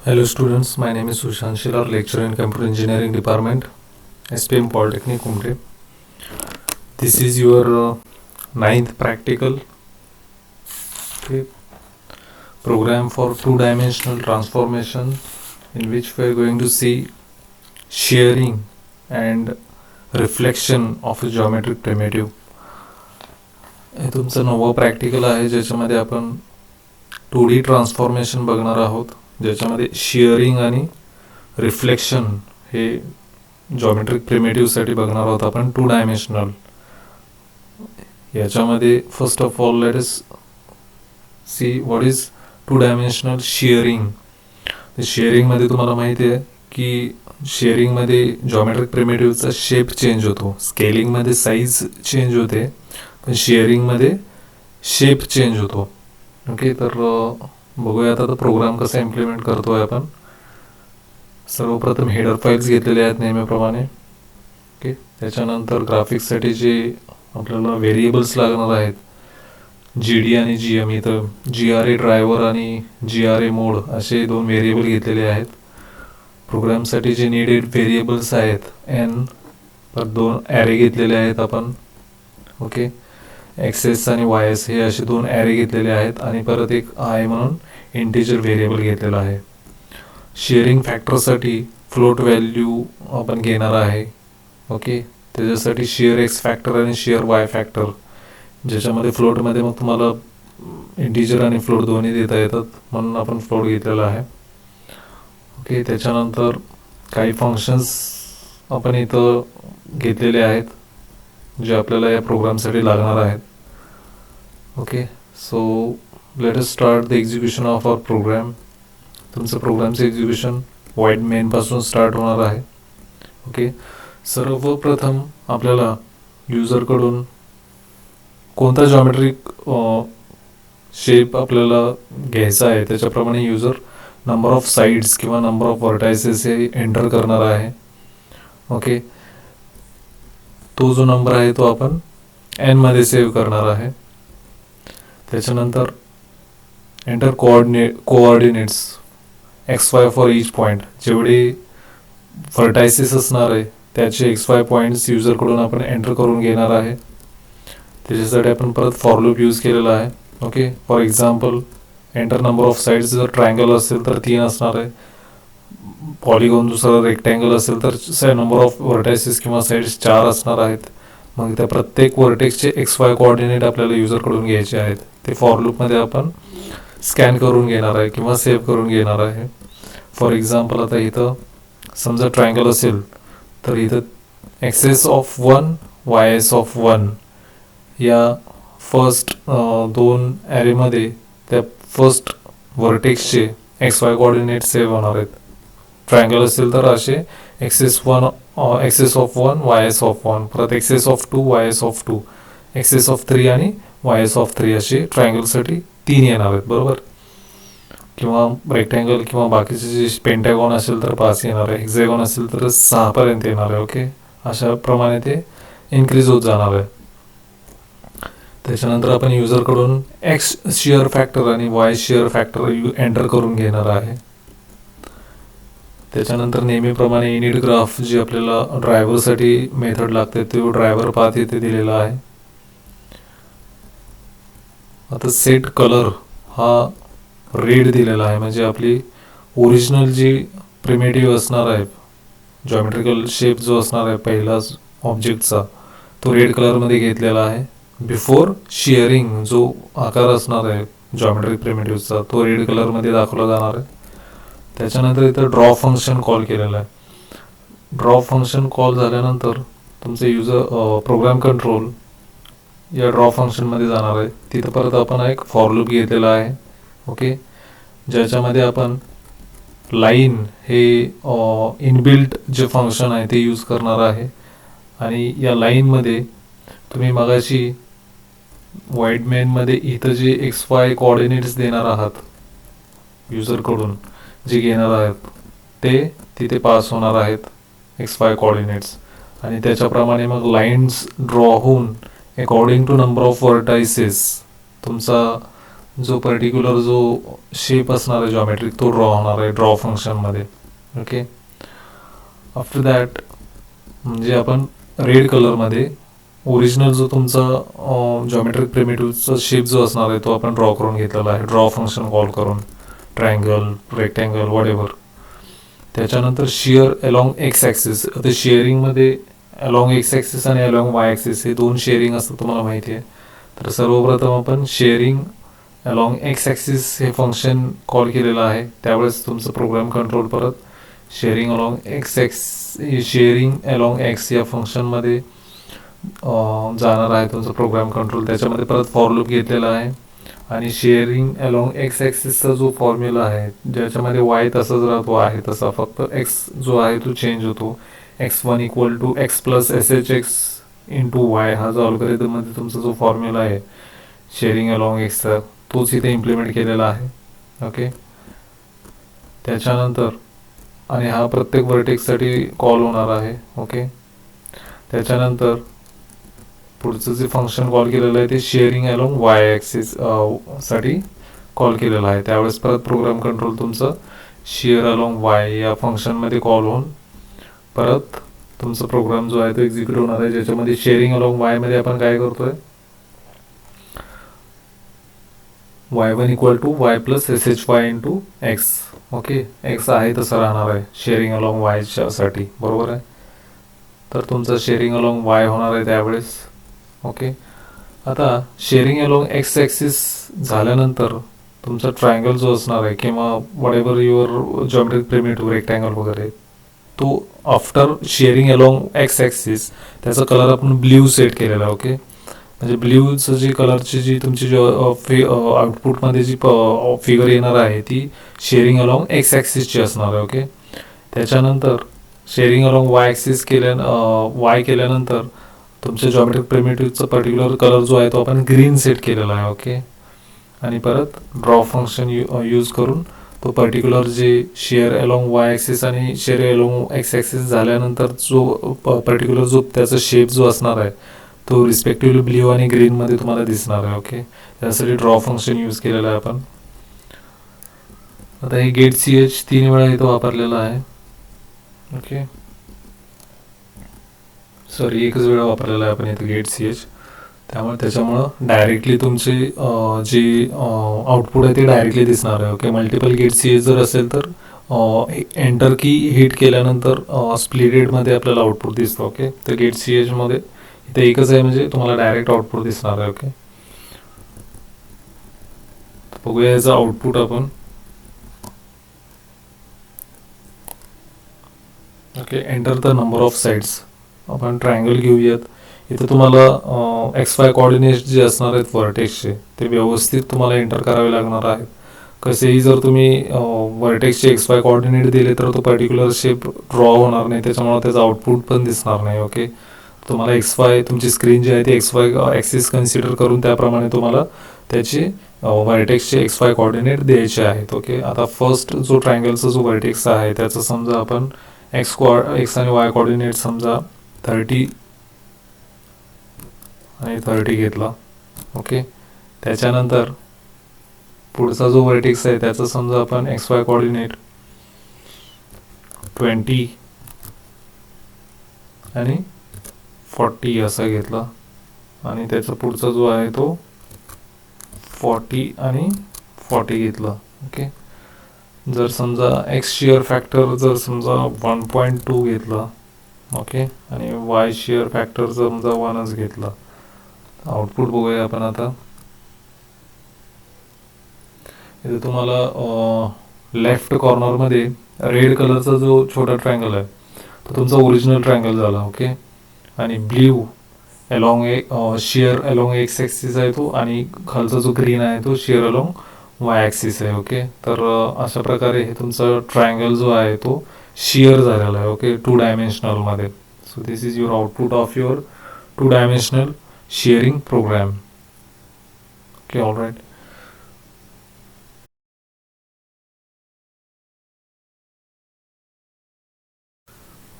Hello students, my name is Sushant Shilar, lecturer in Computer Engineering Department, SPM Polytechnic, Kumre. This is your ninth practical program for two-dimensional transformation, in which we are going to see shearing and reflection of a geometric primitive. हे तुमचं नवं practical आहे ज्याच्यामध्ये आपण 2D transformation बघणार आहोत, ज्याच्यामध्ये shearing आणि रिफ्लेक्शन हे जॉमेट्रिक प्रिमिटिव्हसाठी बघणार आहोत आपण टू डायमेन्शनल. याच्यामध्ये first of all let us see what is two dimensional shearing. शिअरिंगमध्ये तुम्हाला माहिती आहे की शिअरिंगमध्ये जॉमेट्रिक प्रिमिटिव्हचा शेप चेंज होतो, स्केलिंगमध्ये साईज चेंज होते, पण शिअरिंगमध्ये शेप चेंज होतो. ओके, तर बघूया आता प्रोग्राम कसा इम्प्लिमेंट करतोय आपण. सर्वप्रथम हेडर फाईल्स घेतलेले आहेत नेहमीप्रमाणे. ओके, त्याच्यानंतर ग्राफिक्ससाठी जे आपल्याला व्हेरिएबल्स लागणार आहेत, GD आणि GM, इथं GRA ड्रायव्हर आणि GRA मोड असे दोन व्हेरिएबल घेतलेले आहेत. प्रोग्रामसाठी जे नीडेड व्हेरिएबल्स आहेत N, तर दोन ॲरे घेतलेले आहेत आपण. ओके, एक्सेस आणि YS हे असे दोन ॲरे घेतलेले आहेत आणि परत एक I म्हणून इंटिजर व्हेरिएबल घेतलेला आहे. शेअरिंग फॅक्टरसाठी फ्लोट व्हॅल्यू आपण घेणार आहे. ओके, त्याच्यासाठी शेअर एक्स फॅक्टर आणि शेअर वाय फॅक्टर, ज्याच्यामध्ये फ्लोटमध्ये मग तुम्हाला इंटिजर आणि फ्लोट दोन्ही देता येतात, म्हणून आपण फ्लोट घेतलेला आहे. ओके, त्याच्यानंतर काही फंक्शन्स आपण इथं घेतलेले आहेत जे आपल्याला या प्रोग्रामसाठी लागणार आहेत. Okay, so let us start the execution of our program. तुमचं प्रोग्रामचं एक्झिक्युशन वाईड मेनपासून स्टार्ट होणार आहे. ओके, सर्वप्रथम आपल्याला युजरकडून कोणता जॉमेट्रिक शेप आपल्याला घ्यायचा आहे त्याच्याप्रमाणे युजर नंबर ऑफ साईड्स किंवा नंबर ऑफ व्हर्टायसेस हे एंटर करणार आहे. ओके, तो जो नंबर आहे तो आपण N मध्ये सेव्ह करणार आहे. त्याच्यानंतर enter coordinates XY for each point. जेवढे व्हर्टायसेस असणार आहे त्याचे XY पॉईंट्स युजरकडून आपण एंटर करून घेणार आहे. त्याच्यासाठी आपण परत फॉर लूप यूज केलेला आहे. Okay, for example enter number of sides, जर ट्रायंगल असेल तर 3 असणार आहे, पॉलिगॉन दुसरा रेक्टँगल असेल तर नंबर ऑफ व्हर्टायसेस किंवा साईड्स 4 असणार आहेत. मग त्या प्रत्येक व्हर्टेक्सचे XY कोऑर्डिनेट आपल्याला युजरकडून घ्यायचे आहेत. ते फॉर लूपमध्ये आपण स्कॅन करून घेणार आहे किंवा सेव्ह करून घेणार आहे. फॉर एक्झाम्पल आता इथं समजा ट्रायंगल असेल तर इथं एक्सेस ऑफ 1 YS ऑफ 1 या फर्स्ट दोन ॲरेमध्ये त्या फर्स्ट व्हर्टेक्सचे XY कोऑर्डिनेट सेव्ह होणार आहेत. ट्रायंगल असेल तर असे एक्सेस ऑफ 1 YS ऑफ 1, परत x's of 2 YS of 2, x's of 3 आणि YS ऑफ 3 असे ट्रायंगलसाठी 3 येणार आहेत, बरोबर. किंवा रेक्टँगल किंवा बाकीचे जे पेंटॅगॉन असेल तर 5 येणार आहे, हेक्झॅगॉन असेल तर 6 पर्यंत येणार आहे. ओके, अशा प्रमाणे ते इन्क्रीज होत जाणार आहे. त्याच्यानंतर आपण युजरकडून X शेअर फॅक्टर आणि Y शेअर फॅक्टर एंटर करून घेणार आहे. त्याच्यानंतर नेहमीप्रमाणे इनिट ग्राफ जे आपल्याला ड्रायव्हरसाठी मेथड लागते तो ड्रायव्हर पाथ इथे दिलेला आहे. आता सेट कलर हा रेड दिलेला आहे, म्हणजे आपली ओरिजिनल जी प्रिमिटिव्ह असणार आहे, जॉमेट्रिकल शेप जो असणार आहे पहिलाच ऑब्जेक्टचा, तो रेड कलरमध्ये घेतलेला आहे. बिफोर शेअरिंग जो आकार असणार आहे जॉमेट्रिक प्रिमिटिव्हचा तो रेड कलरमध्ये दाखवला जाणार आहे. त्याच्यानंतर इथं ड्रॉ फंक्शन कॉल केलेलं आहे. ड्रॉ फंक्शन कॉल झाल्यानंतर तुमचे प्रोग्राम कंट्रोल या ड्रॉ फंक्शनमध्ये जाणार आहे. तिथं परत आपण एक फॉर लूप घेतलेला आहे. ओके, ज्याच्यामध्ये आपण लाईन हे इनबिल्ट जे फंक्शन आहे ते यूज करणार आहे. आणि या लाईनमध्ये तुम्ही मगाशी वाईड मेनमध्ये इथं जे XY कोऑर्डिनेट्स देणार आहात युजरकडून, जे घेणार आहेत ते तिथे पास होणार आहेत XY कोऑर्डिनेट्स, आणि त्याच्याप्रमाणे मग लाईन्स ड्रॉ होऊन according to number of vertices तुमचा जो पर्टिक्युलर जो शेप असणार आहे जॉमेट्रिक तो ड्रॉ होणार आहे ड्रॉ फंक्शनमध्ये. ओके, आफ्टर दॅट म्हणजे आपण रेड कलरमध्ये ओरिजिनल जो तुमचा जॉमेट्रिक प्रिमिटिव्हचा शेप जो असणार आहे तो आपण ड्रॉ करून घेतलेला आहे ड्रॉ फंक्शन कॉल करून, ट्रायंगल, रेक्टँगल, वॉट. त्याच्यानंतर शिअर अलॉंग एक्स ॲक्सिस. आता शेअरिंगमध्ये अलॉंग एक्स ॲक्सिस आणि अलॉंग वाय ॲक्सिस हे दोन शेअरिंग असतं तुम्हाला माहिती आहे. तर सर्वप्रथम आपण शेअरिंग अलॉंग एक्स ॲक्सिस हे फंक्शन कॉल केलेलं आहे, त्यावेळेस तुमचं प्रोग्राम कंट्रोल परत शेअरिंग अलॉंग एक्स या फंक्शनमध्ये जाणार आहे तुमचं प्रोग्राम कंट्रोल. त्याच्यामध्ये परत फॉर लूप घेतलेला आहे आणि शेअरिंग अलॉंग एक्स ॲक्सिसचा जो फॉर्म्युला आहे ज्याच्यामध्ये वाय तसाच राहतो आहे तसा, फक्त एक्स जो आहे तो चेंज होतो. x1 equal to x plus s h x into y हा जो अल्गोरिदममध्ये तुमचा जो फॉर्म्युला आहे शेअरिंग अलॉंग एक्सचा तोच इथे इम्प्लिमेंट केलेला आहे. ओके, त्याच्यानंतर आणि हा प्रत्येक व्हर्टेक्ससाठी कॉल होणार आहे. ओके, त्याच्यानंतर पुढचं जे फंक्शन कॉल केलेलं आहे ते शेअरिंग अलॉंग वाय ॲक्सिस साठी कॉल केलेलं आहे, त्यावेळेस परत प्रोग्राम कंट्रोल तुमचं शेअर अलॉंग वाय या फंक्शनमध्ये कॉल होऊन परत तुमचा प्रोग्राम जो आहे तो एक्झिक्यूट होणार आहे, ज्याच्यामध्ये शेअरिंग अलॉंग वायमध्ये आपण काय करतोय y1 equal to y plus s h y into x. Okay, x आहे तसं राहणार आहे शेअरिंग अलॉंग वायच्या साठी, बरोबर आहे. तर तुमचं शेअरिंग अलॉंग वाय होणार आहे त्यावेळेस. ओके, आता शेअरिंग अलॉंग एक्स ॲक्सिस झाल्यानंतर तुमचा ट्रायंगल जो असणार आहे किंवा whatever your geometric primitive rectangle वगैरे तो after shearing along x axis त्याचा कलर आपण ब्ल्यू सेट केलेला आहे. ओके, म्हणजे ब्ल्यूचं जी कलरची जी तुमची आउटपुटमध्ये जी फिगर येणार आहे ती शेअरिंग अलॉंग एक्स ॲक्सिसची असणार आहे. ओके, त्याच्यानंतर shearing along y axis y केल्यानंतर तुमच्या जॉमेट्रिक प्रिमिटिव्हचा पर्टिक्युलर कलर जो आहे तो आपण ग्रीन सेट केलेला आहे. ओके, आणि परत ड्रॉ फंक्शन यूज करून तो पर्टिक्युलर जे शेअर अलॉंग वाय ॲक्सिस आणि शेअर अलॉंग एक्स ॲक्सिस झाल्यानंतर जो पर्टिक्युलर जो त्याचा शेप जो असणार आहे तो रिस्पेक्टिव्हली ब्ल्यू आणि ग्रीनमध्ये तुम्हाला दिसणार आहे. ओके, त्यासाठी ड्रॉ फंक्शन यूज केलेलं आहे आपण. आता हे गेट सी एच 3 वेळा इथं वापरलेलं आहे. ओके, सॉरी एकच वेळा वापरलेला आहे आपण इथं गेट सी एच, त्याच्यामुळं डायरेक्टली तुमचे जे आउटपुट आहे ते डायरेक्टली दिसणार आहे. Okay, multiple get c h जर असेल तर एंटर की हिट केल्यानंतर स्प्लिटेडमध्ये आपल्याला आउटपुट दिसतं. ओके, तर गेट सी एचमध्ये इथे एकच आहे म्हणजे तुम्हाला डायरेक्ट आउटपुट दिसणार आहे. ओके, बघूया याचं आउटपुट आपण. Okay, enter the number of sides. आपण ट्रायंगल घेऊयात. इथे तुम्हाला एक्स वाय कॉर्डिनेट्स जे असणार आहेत व्हर्टेक्सचे ते व्यवस्थित तुम्हाला एंटर करावे लागणार आहेत. कसेही जर तुम्ही व्हर्टेक्सचे एक्स वाय कॉर्डिनेट दिले तर तो पर्टिक्युलर शेप ड्रॉ होणार नाही, त्याच्यामुळे त्याचं आउटपुट पण दिसणार नाही. ओके, तुम्हाला एक्स वाय तुमची स्क्रीन जी आहे ती एक्स वाय ॲक्सिस कन्सिडर करून त्याप्रमाणे तुम्हाला त्याचे व्हर्टेक्सचे एक्स वाय कॉर्डिनेट द्यायचे आहेत. ओके, आता फर्स्ट जो ट्रायंगलचा जो व्हर्टेक्स आहे त्याचा समजा आपण एक्स आणि वाय कॉर्डिनेट समजा 30 आणि 30 घेतला. ओके, त्याच्यानंतर पुढचा जो व्हर्टेक्स आहे त्याचा समजा आपण एक्स वाय कॉर्डिनेट 20 आणि 40 असा घेतला आणि त्याचा पुढचा जो आहे तो 40 आणि 40 घेतला. ओके, जर समजा एक्स शेअर फॅक्टर जर समजा 1.2 घेतला. ओके, आणि वाय शेअर फॅक्टर जर समजा 1च घेतला. आउटपुट बघूया आपण आता. इथे तुम्हाला लेफ्ट कॉर्नरमध्ये रेड कलरचा जो छोटा ट्रायंगल आहे तो तुमचा ओरिजिनल ट्रायंगल झाला. ओके, आणि blue along share along x axis आहे तो आणि खालचा जो ग्रीन आहे तो शेअर अलॉंग वाय ॲक्सिस आहे. ओके, तर अशा प्रकारे हे तुमचा ट्रायंगल जो आहे तो शेअर झालेला आहे. ओके, 2 डायमेन्शनलमध्ये. So this is your output of your 2 dimensional shearing program. Okay, all right.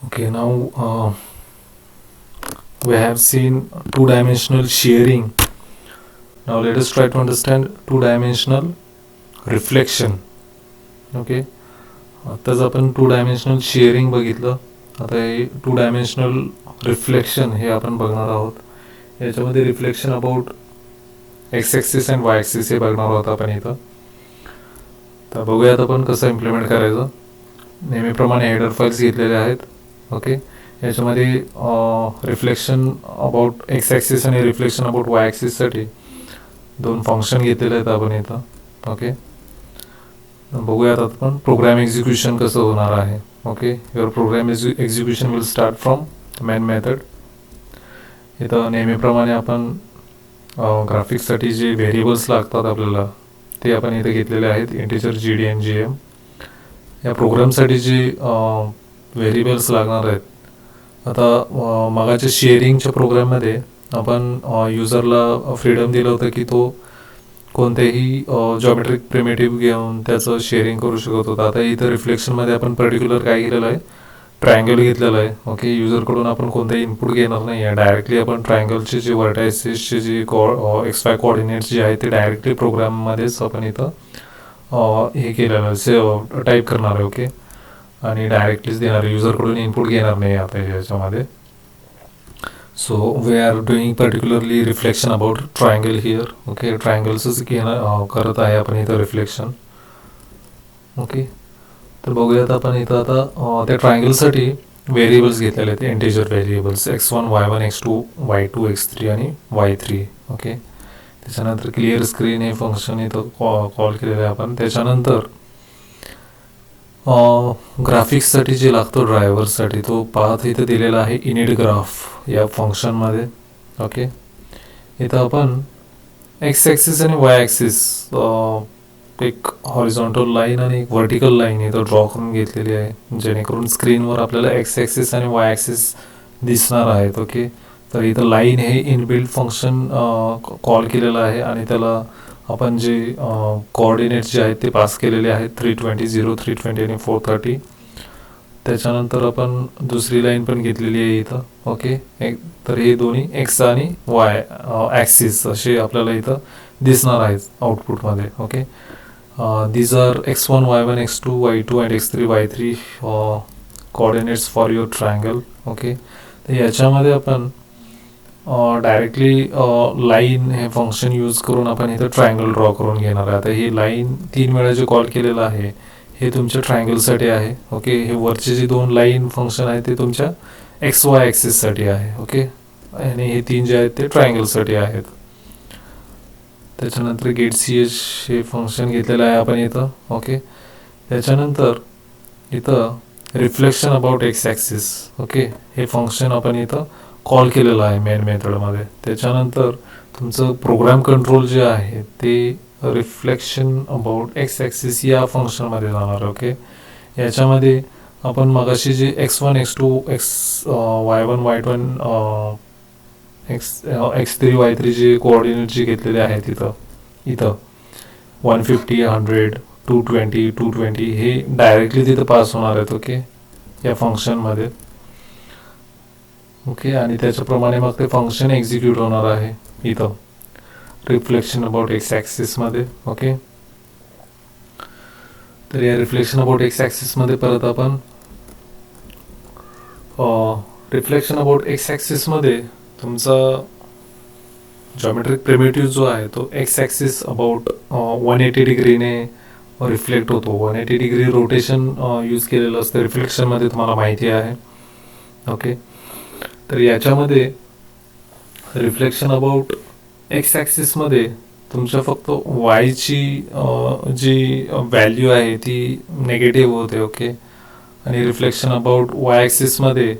Okay, now we have seen 2-dimensional shearing now let us try to understand two dimensional reflection. Okay, आत्ताच आपण two dimensional sharing बघितलं. आता हे to dimensional reflection हे आपण बघणार आहोत. याच्यामध्ये reflection about x axis and Y axis हे बघणार आहोत आपण इथं. तर बघूयात आपण कसं इम्प्लिमेंट करायचं. नेहमीप्रमाणे हेडर फाईल्स घेतलेले आहेत. ओके, याच्यामध्ये रिफ्लेक्शन अबाउट एक्स ॲक्सिस आणि रिफ्लेक्शन अबाउट वाय ॲक्सिससाठी 2 फंक्शन घेतलेले आहेत आपण इथं. ओके, बघूयात आपण प्रोग्राम एक्झिक्युशन कसं होणार आहे. Okay, your program execution will start from main method. इथं नेहमीप्रमाणे आपण ग्राफिक्ससाठी जे व्हेरिएबल्स लागतात आपल्याला ते आपण इथे घेतलेले आहेत. इंटिजर, GD आणि GM. या प्रोग्रामसाठी जे व्हेरिएबल्स लागणार आहेत. आता मगाच्या शेअरिंगच्या प्रोग्राममध्ये आपण युजरला फ्रीडम दिलं होतं की तो कोणतेही जॉमेट्रिक प्रिमेटिव्ह घेऊन त्याचं शेअरिंग करू शकत होता. आता इथं रिफ्लेक्शनमध्ये आपण पर्टिक्युलर काय केलेलं आहे, ट्रायंगल घेतलेलं आहे. ओके, युजरकडून आपण कोणतेही इनपुट घेणार नाही आहे. डायरेक्टली आपण ट्रायंगलचे जे व्हर्टायसेसचे जे XY कोऑर्डिनेट्स जे आहेत ते डायरेक्टली प्रोग्राममध्येच आपण इथं हे केलेलं आहे, टाईप करणार आहे. ओके, आणि डायरेक्टलीच देणार आहे, युजरकडून इनपुट घेणार नाही आता याच्यामध्ये. So we are doing particularly reflection about triangle here. Okay, ट्रायंगल्सच करत आहे आपण इथं रिफ्लेक्शन. ओके, तर बघूयात आपण इथं आता त्या ट्रायंगलसाठी व्हेरिएबल्स घेतलेले आहेत. Integer variables x1, y1, x2, y2, x3 आणि y3. ओके, त्याच्यानंतर क्लिअर स्क्रीन हे फंक्शन इथं कॉल केलेलं आहे आपण. त्याच्यानंतर ग्राफिक्ससाठी जे लागतो ड्रायव्हरसाठी तो पाथ इथं दिलेला आहे इनिट ग्राफ या फंक्शनमध्ये. ओके, इथं आपण एक्स ॲक्सिस आणि वाय ॲक्सिस एक हॉरिझॉन्टल लाईन आणि एक व्हर्टिकल लाईन इथं ड्रॉ करून घेतलेली आहे, जेणेकरून स्क्रीनवर आपल्याला एक्स ॲक्सिस आणि वाय ॲक्सिस दिसणार आहेत. ओके, तर इथं लाईन हे इनबिल्ट फंक्शन कॉल केलेलं आहे आणि त्याला आपण जे कोऑर्डिनेट्स जे आहेत ते पास केलेले आहेत 320, 0, 320 आणि 430. त्याच्यानंतर आपण दुसरी लाईन पण घेतलेली आहे इथं. ओके, तर हे दोन्ही एक्स आणि वाय ॲक्सिस असे आपल्याला इथं दिसणार आहेत आउटपुटमध्ये. Okay, these are x1, y1, x2, y2 and x3, y3 coordinates for your triangle. Okay, तर याच्यामध्ये आपण डायरेक्टली लाईन हे फंक्शन यूज करून आपण इथं ट्रायंगल ड्रॉ करून घेणार आहे. आता ही लाईन 3 वेळा जे कॉल केलेलं आहे हे तुमच्या ट्रायंगलसाठी आहे. ओके, हे वरचे जे 2 लाईन फंक्शन आहे ते तुमच्या XY ॲक्सिससाठी आहे. ओके, आणि हे 3 जे आहेत ते ट्रायंगलसाठी आहेत. त्याच्यानंतर गेट CH हे फंक्शन घेतलेलं आहे आपण इथं. ओके, त्याच्यानंतर इथं reflection about x axis. Okay, हे फंक्शन आपण इथं कॉल केलेलं आहे मेन मेथडमध्ये. त्याच्यानंतर तुमचं प्रोग्राम कंट्रोल जे आहे ते रिफ्लेक्शन अबाउट एक्स ॲक्सिस या फंक्शनमध्ये जाणार. ओके, याच्यामध्ये आपण मगाशी जे x1, x2, y1, y2 x3, y3 जे कोऑर्डिनेट जे घेतलेले आहेत इथं 150, 100, 220, 220 हे डायरेक्टली तिथं पास होणार आहेत. ओके, या फंक्शनमध्ये. ओके, आणि त्याच्याप्रमाणे मग ते फंक्शन एक्झिक्यूट होणार आहे इथं रिफ्लेक्शन अबाउट एक्स ॲक्सिसमध्ये. ओके, तर या रिफ्लेक्शन अबाउट एक्स ॲक्सिसमध्ये परत आपण रिफ्लेक्शन अबाउट एक्स ॲक्सिसमध्ये तुमचा जॉमेट्रिक प्रिमिटिव्ह जो आहे तो एक्स ॲक्सिस अबाउट 180 डिग्रीने रिफ्लेक्ट होतो. 180 डिग्री रोटेशन यूज केलेलं असतं रिफ्लेक्शनमध्ये, तुम्हाला माहिती आहे. ओके, तर याच्यामध्ये रिफ्लेक्शन अबाउट एक्स ॲक्सिसमध्ये तुमच्या फक्त वायची जी व्हॅल्यू आहे ती नेगेटिव्ह होते. ओके, आणि रिफ्लेक्शन अबाउट वाय ॲक्सिसमध्ये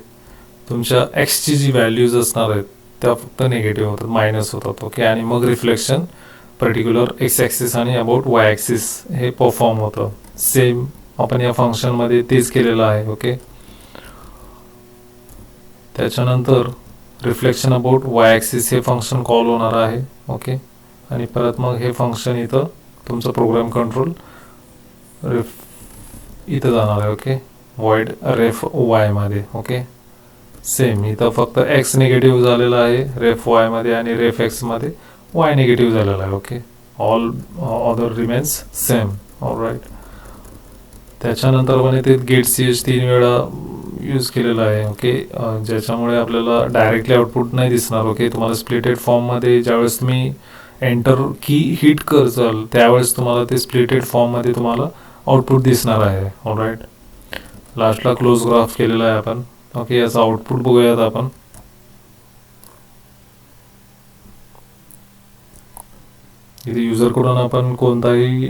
तुमच्या एक्सची जी व्हॅल्यूज असणार आहेत त्या फक्त नेगेटिव्ह होतात, मायनस होतात. ओके, आणि मग रिफ्लेक्शन पर्टिक्युलर एक्स ॲक्सिस आणि अबाउट वाय ॲक्सिस हे परफॉर्म होतं. सेम आपण या फंक्शनमध्ये तेच केलेलं आहे. ओके, त्याच्यानंतर रिफ्लेक्शन अबाउट वाय ॲक्सिस हे फंक्शन कॉल होणार आहे. ओके, आणि परत मग हे फंक्शन इथं तुमचं प्रोग्राम कंट्रोल इथं जाणार आहे. ओके, वॉइड रेफ वायमध्ये. ओके, सेम इथं फक्त एक्स निगेटिव्ह झालेला आहे रेफ वायमध्ये आणि रेफ एक्समध्ये वाय निगेटिव्ह झालेला आहे. Okay, all other remains same. All right. त्याच्यानंतर पण इथे गेट सी एच 3 वेळा यूज केलेला आहे. ओके, ज्याच्यामुळे आपल्याला डायरेक्टली आउटपुट नाही दिसणार. ओके, तुम्हाला स्प्लिटेड फॉर्ममध्ये ज्यावेळेस तुम्ही एंटर की हिट करचाल त्यावेळेस तुम्हाला ते स्प्लिटेड फॉर्ममध्ये तुम्हाला आउटपुट दिसणार आहे. All right. लास्टला क्लोज ग्राफ केलेला आहे आपण. ओके, याचं आउटपुट बघूयात आपण. इथे युजरकडून आपण कोणताही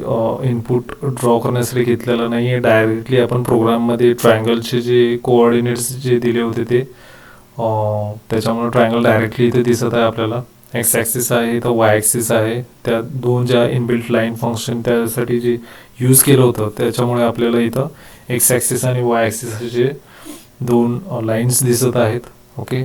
इनपुट ड्रॉ करण्यासाठी घेतलेला नाही आहे. डायरेक्टली आपण प्रोग्राममध्ये ट्रायंगलचे जे कोऑर्डिनेट्स जे दिले होते ते त्याच्यामुळे ट्रायंगल डायरेक्टली इथे दिसत आहे आपल्याला. एक्स ॲक्सिस आहे तर वाय ॲक्सिस आहे. त्या दोन ज्या इनबिल्ट लाईन फंक्शन त्यासाठी जे यूज केलं होतं त्याच्यामुळे आपल्याला इथं एक्स ॲक्सिस आणि वाय ॲक्सिसचे दोन लाईन्स दिसत आहेत. ओके,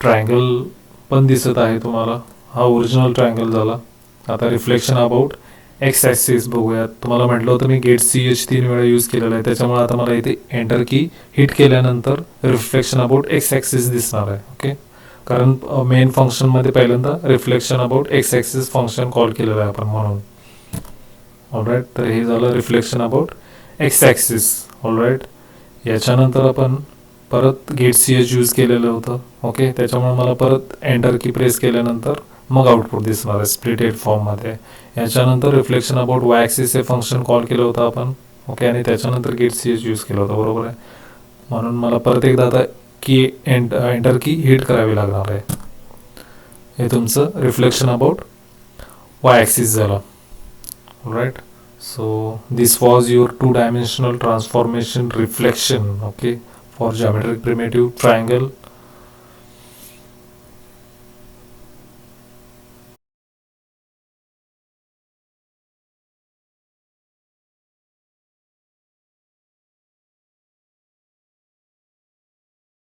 ट्रायंगल पण दिसत आहे तुम्हाला. हा ओरिजिनल ट्रायंगल झाला. आता रिफ्लेक्शन अबाउट एक्स ॲक्सिस बघूयात. तुम्हाला म्हटलं होतं मी गेट सी एच 3 वेळा यूज केलेला आहे, त्याच्यामुळे आता मला इथे एंटर की हिट केल्यानंतर रिफ्लेक्शन अबाउट एक्स ॲक्सिस दिसणार आहे. ओके, कारण मेन फंक्शनमध्ये पहिल्यांदा reflection about x axis function call केलेलं आहे आपण म्हणून. ऑलराईट. तर हे झालं reflection about x axis. All right. याच्यानंतर आपण परत गेट सी एच यूज केलेलं होतं. ओके, त्याच्यामुळे मला परत एंटर की प्रेस केल्यानंतर मग आउटपुट दिसणार आहे स्प्लिटेड फॉर्ममध्ये. याच्यानंतर रिफ्लेक्शन अबाउट वाय ॲक्सिस हे फंक्शन कॉल केलं होतं आपण. ओके, आणि त्याच्यानंतर गेट सी एच यूज केलं होतं. बरोबर आहे. म्हणून मला परत एकदा आता की एंटर की हिट करावी लागणार आहे. हे तुमचं रिफ्लेक्शन अबाउट वाय ॲक्सिस झालं. Right. So this was your 2 dimensional transformation reflection. Okay, for geometric primitive triangle